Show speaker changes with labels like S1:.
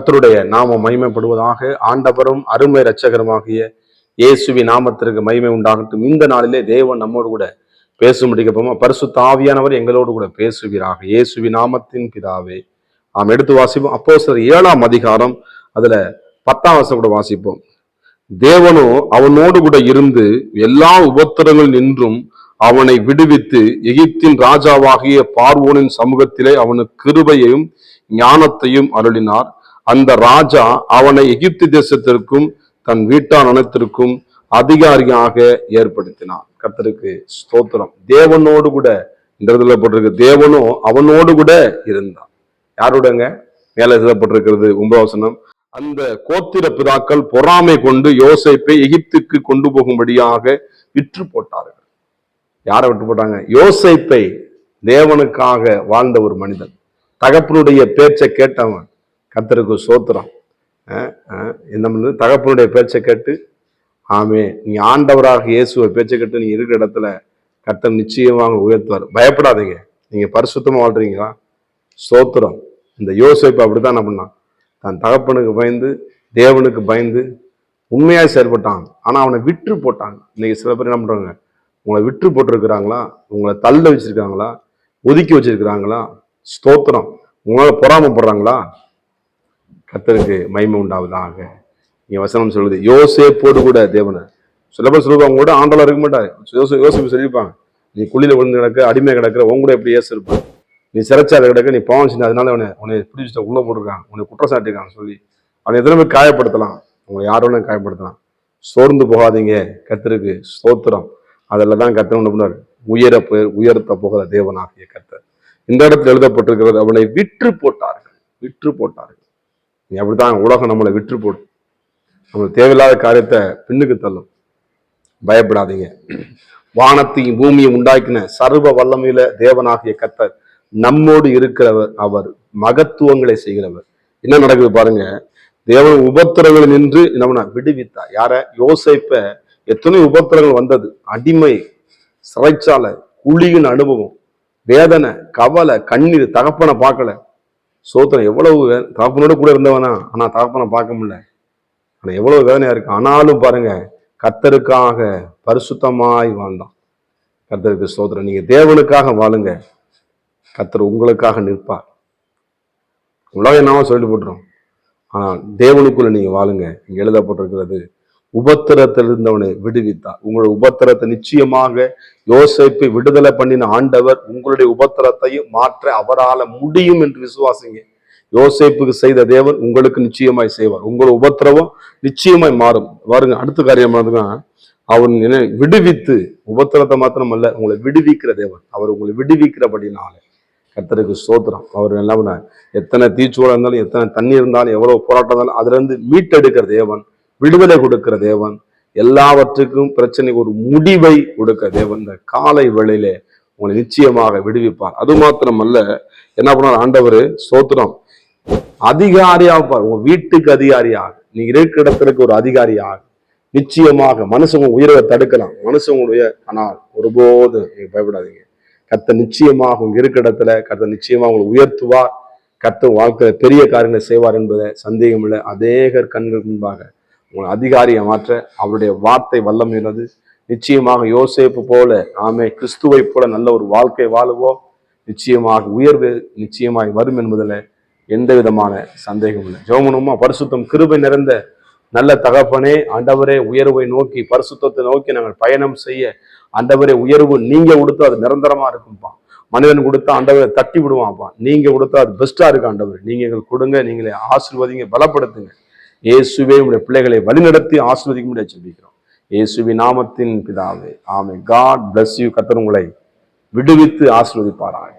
S1: கர்த்தருடைய நாமம் மகிமைப்படுவதாக. ஆண்டவரும் அருமை இரட்சகருமாகிய இயேசுவின் நாமத்திற்கு மகிமை உண்டாகட்டும். இந்த நாளிலே தேவன் நம்மோடு கூட பேசும்படிக்கு போமா, பரிசுத்த ஆவியானவர் எங்களோடு கூட பேசுவீராக. இயேசுவின் நாமத்தின் பிதாவே. நாம் எடுத்து வாசிப்போம். அப்போஸ்தலர் 7ஆம் அதிகாரம் அதுல 10ஆம் வசனம் கூட வாசிப்போம். தேவனோ அவனோடு கூட இருந்து எல்லா உபத்திரங்கள் நின்றும் அவனை விடுவித்து எகிப்தின் ராஜாவாகிய பார்வோனின் சமூகத்திலே அவனுக்கு கிருபையையும் ஞானத்தையும் அருளினார். அந்த ராஜா அவனை எகிப்து தேசத்திற்கும் தன் வீட்டார் அனைத்திற்கும் அதிகாரியாக ஏற்படுத்தினார். கர்த்தருக்கு ஸ்தோத்திரம். தேவனோடு கூட இந்த இடத்துல போட்டிருக்கு, தேவனோ அவனோடு கூட இருந்தார். யாரோடங்க? மேல எழுதப்பட்டிருக்கிறது 9ஆம் வசனம். அந்த கோத்திர பிதாக்கள் பொறாமை கொண்டு யோசேப்பை எகிப்துக்கு கொண்டு போகும்படியாக விற்று போட்டார்கள். யாரை விட்டு போட்டாங்க? யோசேப்பை. தேவனுக்காக வாழ்ந்த ஒரு மனிதன், தகப்பனுடைய பேச்சை கேட்டவன். கர்த்தருக்கு ஸ்தோத்திரம். என்ன தகப்பனுடைய பேச்சை கேட்டு, ஆமே, நீ ஆண்டவராக இயேசுவை பேச்சை கேட்டு நீங்க இருக்கிற இடத்துல கர்த்தர் நிச்சயமாக உயர்த்துவார். பயப்படாதீங்க. நீங்க பரிசுத்தமா வாழ்றீங்களா? ஸ்தோத்திரம். இந்த யோசேப்பு அப்படித்தான் என்ன பண்ணான்? தன் தகப்பனுக்கு பயந்து, தேவனுக்கு பயந்து உண்மையாக செயல்பட்டான். ஆனா அவனை விற்று போட்டாங்க. இன்னைக்கு சில பேர் என்ன பண்றாங்க? உங்களை விற்று போட்டிருக்கிறாங்களா? உங்களை தள்ள வச்சிருக்காங்களா? ஒதுக்கி வச்சிருக்கிறாங்களா? ஸ்தோத்திரம். உங்களால பொறாமப்படுறாங்களா? கர்த்தருக்கு மகிமை உண்டாவதாக. நீங்க வசனம் சொல்லுது, யோசேப்போடு கூட தேவனை. சில பேர் சொல்லுவாங்க, கூட ஆண்டவரா இருக்க மாட்டாரு. யோசேப்பு சொல்லியிருப்பாங்க, நீ குழியில விழுந்து கிடக்க, அடிமை கிடக்கிற, உங்க கூட எப்படி ஏசு இருப்பான்? நீ சிறைச்சாலை கிடக்க, நீ பாவம் செஞ்ச, அதனால உன்னை பிடிச்சிட்ட, உள்ள போட்டிருக்காங்க, உன்னை குற்றச்சாட்டிருக்காங்க சொல்லி அவனை எத்தனை காயப்படுத்தலாம். உங்களை யாரோட காயப்படுத்தலாம். சோர்ந்து போகாதீங்க. கர்த்தருக்கு ஸ்தோத்திரம். அதில் தான் கர்த்தர் என்ன பண்ணார்? உயர்த்த போகிற தேவனாகிய கர்த்தர். இந்த இடத்துல எழுதப்பட்டிருக்கிறது, அவனை விற்று போட்டார்கள். விற்று போட்டார்கள். நீ அப்படித்தான் உலகம் நம்மளை விற்று போடும். நம்மளுக்கு தேவையில்லாத காரியத்தை பின்னுக்கு தள்ளும். பயப்படாதீங்க. வானத்தையும் பூமியும் உண்டாக்கின சர்வ வல்லமையில தேவனாகிய கர்த்தர் நம்மோடு இருக்கிறவர். அவர் மகத்துவங்களை செய்கிறவர். என்ன நடக்குது பாருங்க. தேவன் உபத்திரங்கள் நின்று நம்ம விடுவித்தார். யார? யோசேப்ப. எத்தனை உபத்திரங்கள் வந்தது. அடிமை, சிறைச்சாலை, குழியின் அனுபவம், வேதனை, கவலை, கண்ணீர், தகப்பனை பார்க்கல. சோத்திரம். எவ்வளவு தகப்பனோட கூட இருந்தவனா, ஆனா தகப்பனை பார்க்க முடியல. ஆனா எவ்வளவு வேதனையா இருக்கு. ஆனாலும் பாருங்க, கர்த்தருக்காக பரிசுத்தமாய் வாழ்ந்தான். கர்த்தருக்கு ஸ்தோத்திரம். நீங்க தேவனுக்காக வாழுங்க, கர்த்தர் உங்களுக்காக நிற்பார். உலகம் என்னவோ சொல்லி போட்டுரும், ஆனா தேவனுக்குள்ள நீங்க வாழுங்க. இங்க எழுதப்பட்டிருக்கிறது, உபத்திரத்தில் இருந்தவனை விடுவித்தார். உங்களுடைய உபத்திரத்தை நிச்சயமாக யோசேப்பை விடுதலை பண்ணின ஆண்டவர் உங்களுடைய உபத்திரத்தையும் மாற்ற அவரால முடியும் என்று விசுவாசிங்க. யோசேப்புக்கு செய்த தேவன் உங்களுக்கு நிச்சயமாய் செய்வார். உங்களுடைய உபத்திரவம் நிச்சயமாய் மாறும். பாருங்க, அடுத்த காரியம் அவன் விடுவித்து, உபத்திரத்தை மாத்திரம் அல்ல, உங்களை விடுவிக்கிற தேவன். அவர் உங்களை விடுவிக்கிறபடினால கர்த்தருக்கு ஸ்தோத்திரம். அவர் என்ன பண்ண, எத்தனை தீச்சூழல் இருந்தாலும், எத்தனை தண்ணி இருந்தாலும், எவ்வளவு போராட்டம் இருந்தாலும் அதுல இருந்து மீட்டெடுக்கிற தேவன், விடுதலை கொடுக்கிற தேவன், எல்லாவற்றுக்கும் பிரச்சனைக்கு ஒரு முடிவை கொடுக்கிற தேவன். இந்த காலை வேளையிலே உங்களை நிச்சயமாக விடுவிப்பார். அது மாத்திரம் அல்ல, என்ன பண்ணார் ஆண்டவர்? ஸ்தோத்திரம். அதிகாரியாக இருப்பார். உங்க வீட்டுக்கு அதிகாரியாக, நீங்க இருக்கிற இடத்திற்கு ஒரு அதிகாரியாக. நிச்சயமாக மனுஷங்க உயர்வை தடுக்கலாம், மனுஷங்களுடைய, ஆனால் ஒருபோது நீங்க பயப்படாதீங்க. கர்த்தர் நிச்சயமாக உங்க இருக்கிற இடத்துல கர்த்தர் நிச்சயமாக உங்களை உயர்த்துவார். கர்த்தர் வாழ்க்கை பெரிய காரியங்களை செய்வார் என்பதை சந்தேகம் இல்லை. அதேகர் கண்கள் முன்பாக உங்களை அதிகாரியை மாற்ற அவருடைய வார்த்தை வல்லமையுள்ளது. நிச்சயமாக யோசேப்பு போல, ஆமே, கிறிஸ்துவை போல நல்ல ஒரு வாழ்க்கை வாழுவோம். நிச்சயமாக உயர்வு நிச்சயமாய் வரும் என்பதில் எந்த விதமான சந்தேகம் இல்லை. ஜெபமுமா. பரிசுத்தம் கிருபை நிறைந்த நல்ல தகப்பனே, ஆண்டவரே, உயர்வை நோக்கி, பரிசுத்தத்தை நோக்கி நாங்கள் பயணம் செய்ய, ஆண்டவரே, உயர்வு நீங்க கொடுத்தா அது நிரந்தரமா இருக்கும்பா. மனிதன் கொடுத்தா ஆண்டவரை தட்டி விடுவான்ப்பா. நீங்க கொடுத்தா அது பெஸ்டா இருக்கு. ஆண்டவர், நீங்க எங்களுக்கு கொடுங்க, நீங்களே ஆசீர்வதிங்க, பலப்படுத்துங்க. இயேசுவே உடைய பிள்ளைகளை வழிநடத்தி ஆசீர்வதிக்க முடியாது சொல்லிக்கிறோம். இயேசுவின் நாமத்தின் பிதாவே, ஆமென். God bless you. கர்த்தர் உங்களை விடுவித்து ஆசீர்வதிப்பாராக.